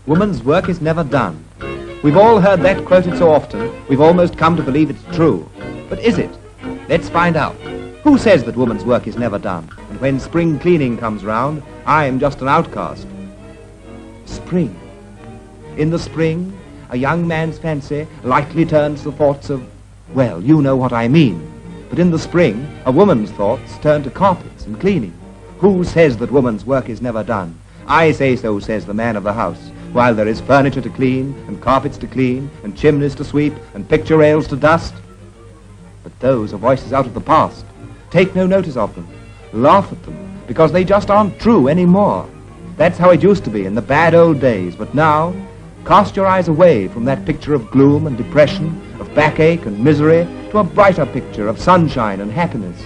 Woman's work is never done. We've all heard that quoted so often, we've almost come to believe it's true. But is it? Let's find out. Who says that woman's work is never done? And when spring cleaning comes round, I'm just an outcast. Spring. In the spring, a young man's fancy lightly turns to thoughts of, well, you know what I mean. But in the spring, a woman's thoughts turn to carpets and cleaning. Who says that woman's work is never done? I say so, says the man of the house, while there is furniture to clean, and carpets to clean, and chimneys to sweep, and picture rails to dust. But those are voices out of the past. Take no notice of them. Laugh at them, because they just aren't true anymore. That's how it used to be in the bad old days, but now, cast your eyes away from that picture of gloom and depression, of backache and misery, to a brighter picture of sunshine and happiness.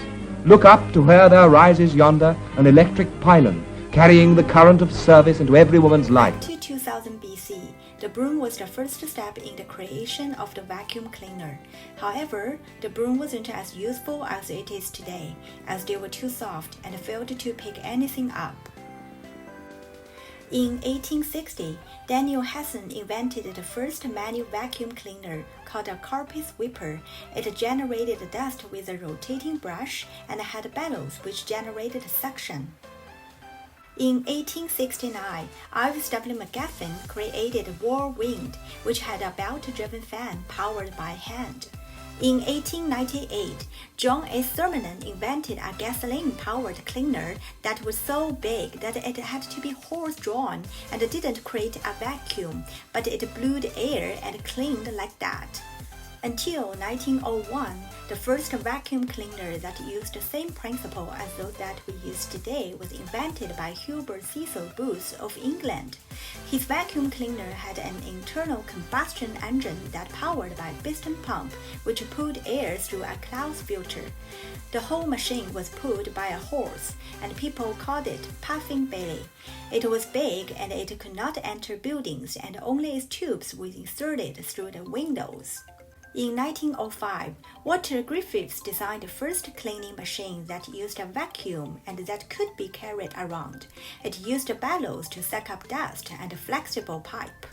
Look up to where there rises yonder an electric pylon, carrying the current of service into every woman's life. Back to 2000 BC, the broom was the first step in the creation of the vacuum cleaner. However, the broom wasn't as useful as it is today, as they were too soft and failed to pick anything up. In 1860, Daniel Hassan invented the first manual vacuum cleaner called a carpet sweeper. It generated dust with a rotating brush and had bellows which generated suction. In 1869, Ives W. McGaffin created Whirlwind, which had a belt-driven fan powered by hand. In 1898, John A. Thurman invented a gasoline-powered cleaner that was so big that it had to be horse-drawn and didn't create a vacuum, but it blew the air and cleaned like that. Until 1901, the first vacuum cleaner that used the same principle as those that we use today was invented by Hubert Cecil Booth of England. His vacuum cleaner had an internal combustion engine that powered by a piston pump, which pulled air through a cloth filter. The whole machine was pulled by a horse, and people called it Puffing Billy. It was big and it could not enter buildings, and only its tubes were inserted through the windows. In 1905, Walter Griffiths designed the first cleaning machine that used a vacuum and that could be carried around. It used bellows to suck up dust and a flexible pipe.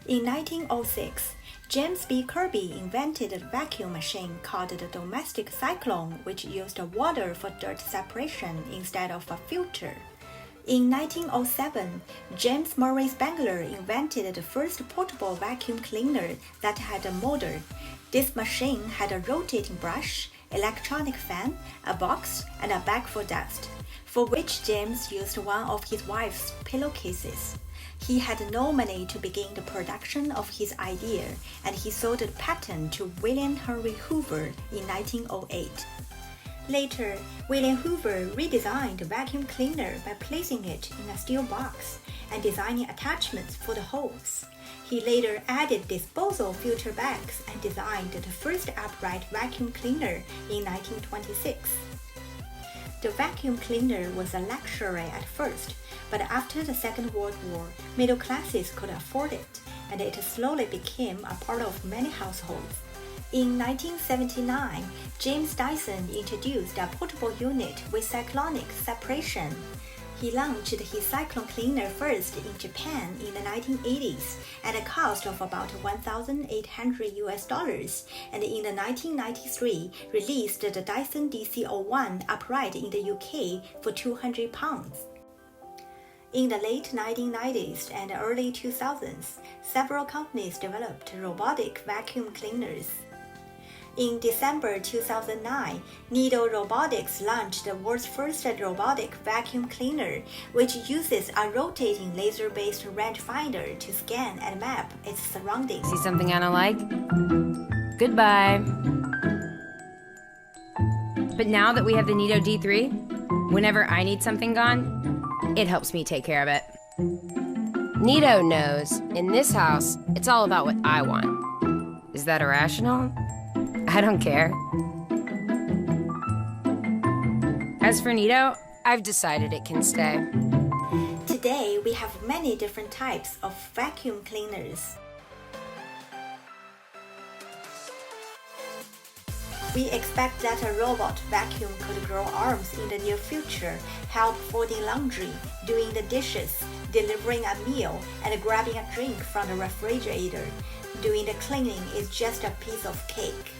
In 1906, James B. Kirby invented a vacuum machine called the domestic cyclone, which used water for dirt separation instead of a filter. In 1907, James Murray Spangler invented the first portable vacuum cleaner that had a motor. This machine had a rotating brush, electronic fan, a box, and a bag for dust, for which James used one of his wife's pillowcases. He had no money to begin the production of his idea, and he sold the patent to William Henry Hoover in 1908. Later, William Hoover redesigned the vacuum cleaner by placing it in a steel box and designing attachments for the hose. He later added disposal filter bags and designed the first upright vacuum cleaner in 1926. The vacuum cleaner was a luxury at first, but after the Second World War, middle classes could afford it, and it slowly became a part of many households. In 1979, James Dyson introduced a portable unit with cyclonic separation. He launched his cyclone cleaner first in Japan in the 1980s at a cost of about $1,800, and in the 1993 released the Dyson DC-01 upright in the UK for £200. In the late 1990s and early 2000s, several companies developed robotic vacuum cleaners. In December 2009, Nido Robotics launched the world's first robotic vacuum cleaner, which uses a rotating laser-based rangefinder to scan and map its surroundings. See something I don't like? Goodbye. But now that we have the Nido D3, whenever I need something gone, it helps me take care of it. Nido knows, in this house, it's all about what I want. Is that irrational? I don't care. As for Nido, I've decided it can stay. Today, we have many different types of vacuum cleaners. We expect that a robot vacuum could grow arms in the near future, help folding laundry, doing the dishes, delivering a meal, and grabbing a drink from the refrigerator. Doing the cleaning is just a piece of cake.